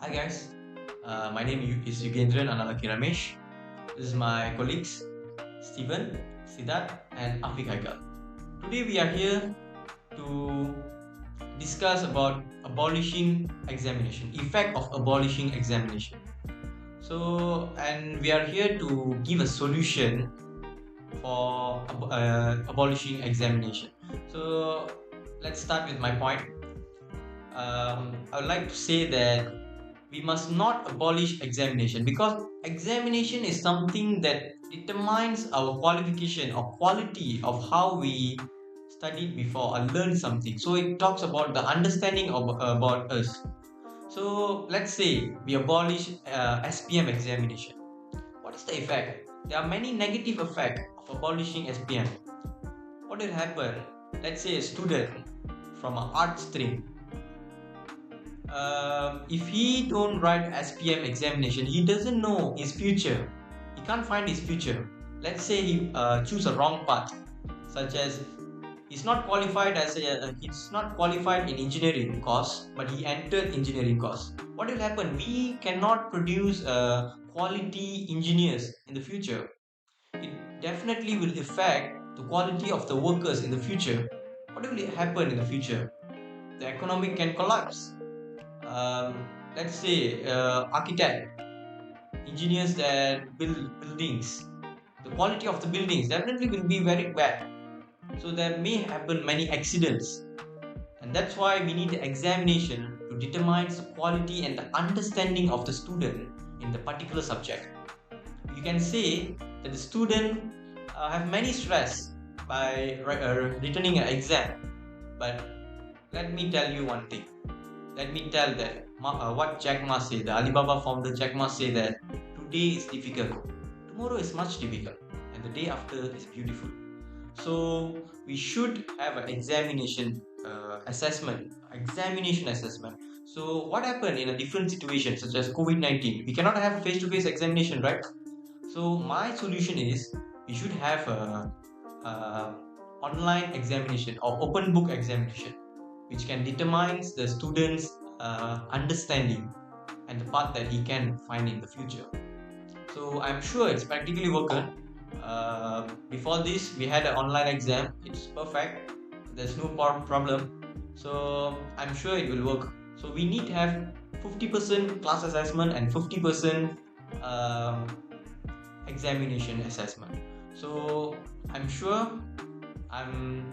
Hi guys, my name is UGENTHARAN Ramesh. This is my colleagues Stephen, Siddharth, and HAIKAL. Today we are here to discuss about abolishing examination, effect of abolishing examination. And we are here to give a solution for abolishing examination. So, let's start with my point. I would like to say that we must not abolish examination because examination is something that determines our qualification or quality of how we studied before or learned something. So it talks about the understanding of about us. So let's say we abolish SPM examination. What is the effect? There are many negative effects of abolishing SPM. What will happen? Let's say a student from an art stream, if he don't write SPM examination, he doesn't know his future. He can't find his future. Let's say he choose a wrong path, such as he's not qualified he's not qualified in engineering course, but he entered engineering course. What will happen? We cannot produce quality engineers in the future. It definitely will affect the quality of the workers in the future. What will happen in the future? The economy can collapse. Let's say architect, engineers that build buildings, the quality of the buildings definitely will be very bad. So there may happen many accidents, and that's why we need the examination to determine the quality and the understanding of the student in the particular subject. You can say that the student have many stress by returning an exam, but let me tell you one thing. Let me tell that what Jack Ma said, the Alibaba founder Jack Ma said that today is difficult, tomorrow is much difficult, and the day after is beautiful. So we should have an examination assessment. So what happened in a different situation such as COVID-19? We cannot have face-to-face examination, right? So my solution is we should have a online examination or open book examination which can determine the student's understanding and the path that he can find in the future. So I'm sure it's practically working. Before this, we had an online exam. It's perfect. There's no problem. So I'm sure it will work. So we need to have 50% class assessment and 50% um, examination assessment. So I'm sure I'm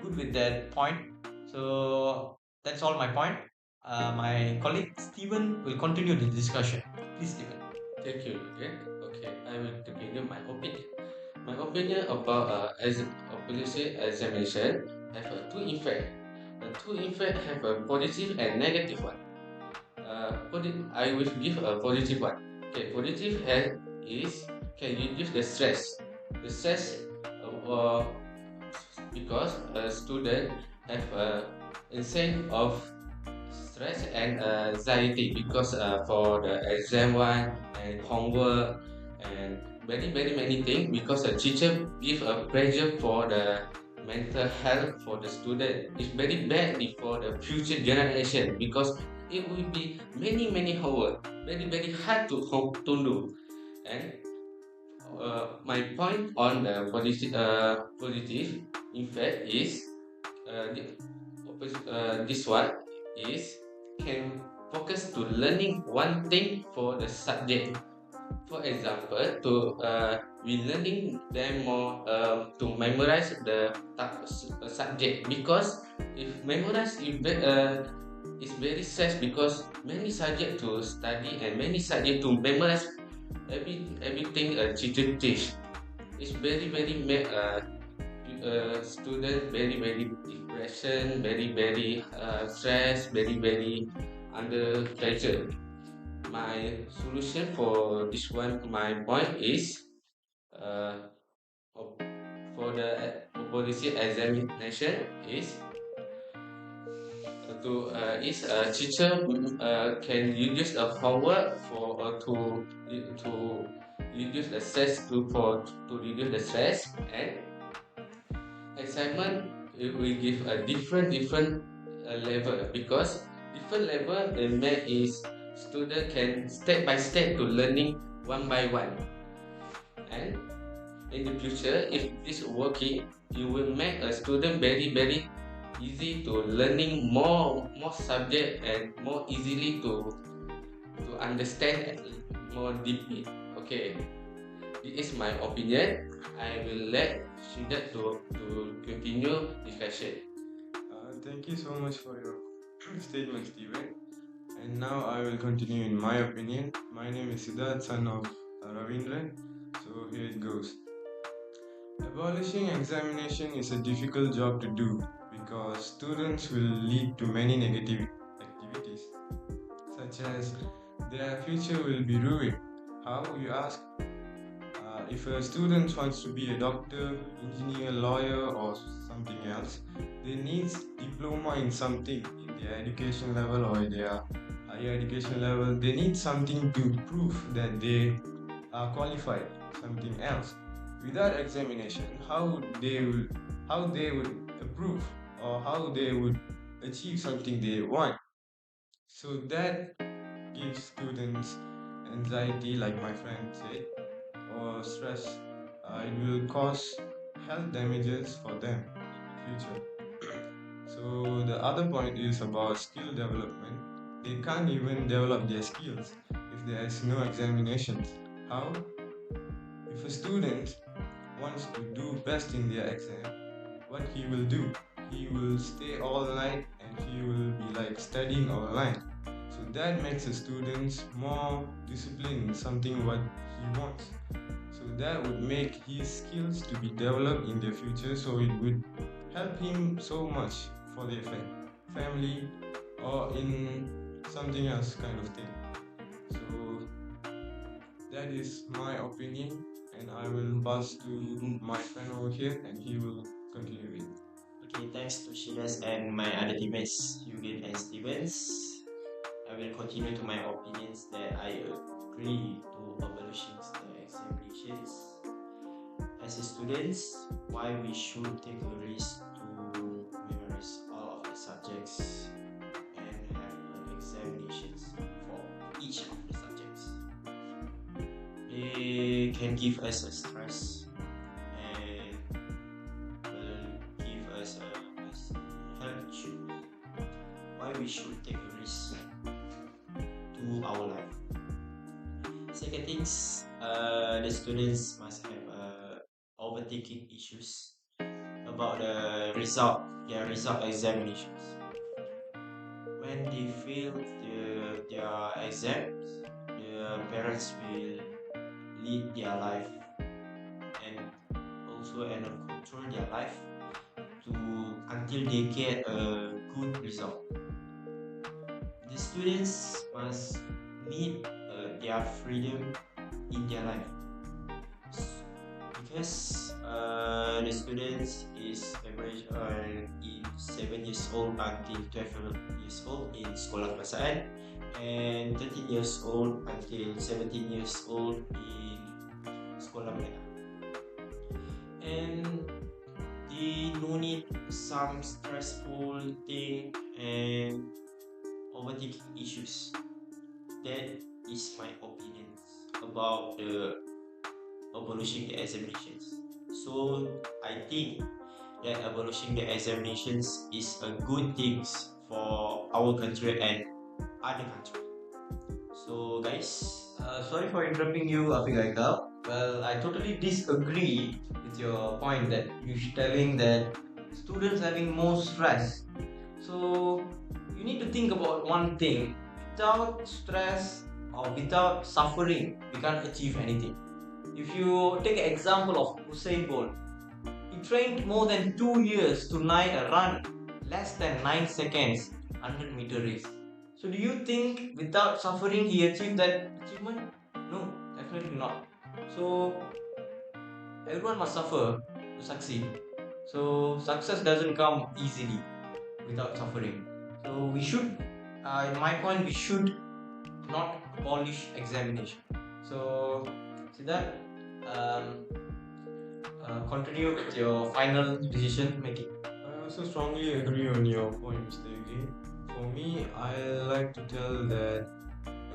good with that point. So that's all my point. My colleague Stephen will continue the discussion. Please, Stephen. Thank you, okay? Okay, I will give you my opinion. My opinion about policy examination have two effect. The two effect have a positive and negative one. I will give a positive one. Okay, positive has is can reduce the stress. The stress uh, because a student have a insane of stress and anxiety because for the exam one and homework and very many things because a teacher give a pressure for the mental health for the student. It's very bad for the future generation because it will be many homework very hard to do. And my point on the positive effect is this one is can focus to learning one thing for the subject. For example, to we learning them more to memorize the subject because if memorize is very stress because many subject to study and many subject to memorize everything a teacher teach. It's very student very depression, very stress, very under pressure. My solution for this one, my point is uh, for the policy examination is to is a teacher can use a homework for to reduce the stress to reduce the stress and assignment it will give a different level because different level the math is student can step by step to learning one by one. And in the future, if this working, you will make a student very easy to learning more subject and more easily to understand more deeply. Okay, this is my opinion. I will let Shidat to continue discussion. Thank you so much for your statement, Steven. And now I will continue in my opinion. My name is Siddharth, son of Ravindran. So here it goes. Abolishing examination is a difficult job to do because students will lead to many negative activities, such as their future will be ruined. How, you ask? If a student wants to be a doctor, engineer, lawyer, or something else, they need diploma in something in their education level or their higher education level. They need something to prove that they are qualified, something else. Without examination, how they would approve or how they would achieve something they want. So that gives students anxiety, like my friend said, or stress. It will cause health damages for them in the future. So the other point is about skill development. They can't even develop their skills if there is no examinations. How? If a student wants to do best in their exam, what he will do? He will stay all night and he will be like studying all night. So that makes the students more disciplined in something what he wants. So that would make his skills to be developed in the future, so it would help him so much for their family or in something else kind of thing. So that is my opinion, and I will pass to my friend over here and he will continue with. Okay, thanks to Shidas and my other teammates, Eugene and Stevens. I will continue to my opinions that I agree to abolishing the examinations. As a students, why we should take a risk to memorize all of the subjects and have examinations for each of the subjects. They can give us a stress and will give us a health issue. Why we should take a risk to our life. Second things, the students must have overthinking issues about their result examinations. When they fail their exams, their parents will lead their life and also control their life until they get a good result. The students must need their freedom in their life because the students is average in 7 years old until 12 years old in sekolah kebangsaan and 13 years old until 17 years old in sekolah menengah, and they no need some stressful thing and overthinking issues. That is my opinion about the abolishing the examinations. So I think that abolishing the examinations is a good thing for our country and other country. So guys, Sorry for interrupting you, HAIKAL. Well, I totally disagree with your point that you're telling that students having more stress. So you need to think about one thing. Without stress or without suffering, we can't achieve anything. If you take an example of Usain Bolt, he trained more than 2 years to run less than 9 seconds 100-meter race. So do you think without suffering he achieved that achievement? No, definitely not. So everyone must suffer to succeed. So success doesn't come easily without suffering. So we should, in my point, we should not abolish examination. So Siddharth, continue with your final decision making. I also strongly agree on your point, Mr. Eugene. For me, I like to tell that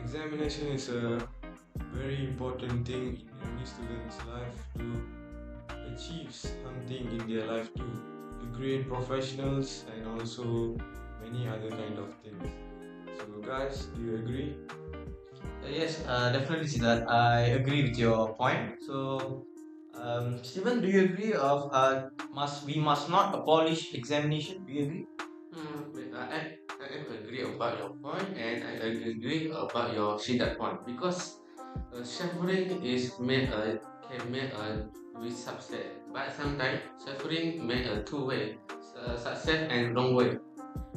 examination is a very important thing in every student's life to achieve something in their life too, to create professionals and also many other kind of things. So guys, do you agree? Yes, definitely see that. I agree with your point. So, Stephen, do you agree of we must not abolish examination? Do you agree? I agree about your point, and I agree about your Sidat point, because suffering is made can make a with success, but sometimes suffering make a two way, success and wrong way,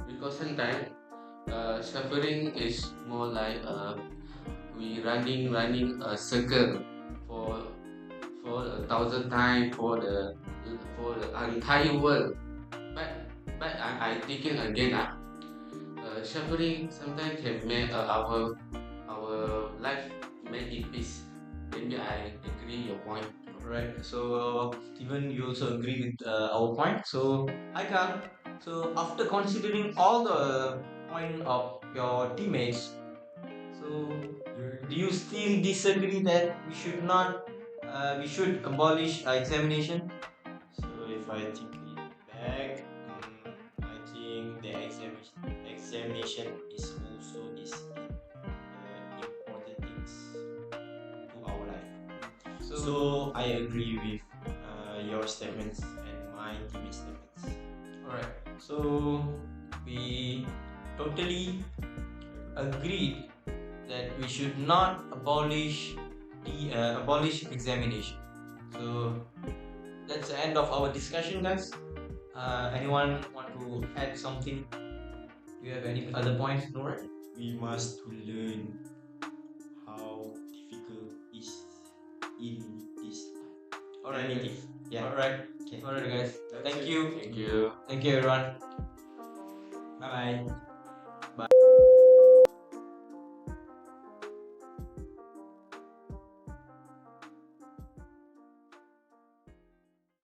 because sometimes suffering is more like we running a circle for a thousand times for the entire world. But I thinking again suffering sometimes can make our life make it peace. Maybe I agree your point. Right. So, Stephen, you also agree with our point. So, HAIKAL. So, after considering all the point of your teammates, so do you still disagree that we should abolish examination? So if I think it back, I think the examination is also important things to our life. So I agree with your statements and my teammate's statements. Alright. So we totally agreed that we should not abolish examination. So that's the end of our discussion, guys. Anyone want to add something? Do you have any other points, Nora? We must to learn how difficult is in this Alright. primitive. Yeah. Alright. Okay. Alright, guys. That's Thank it. you. Thank you. Thank you, everyone. Bye bye. Bye.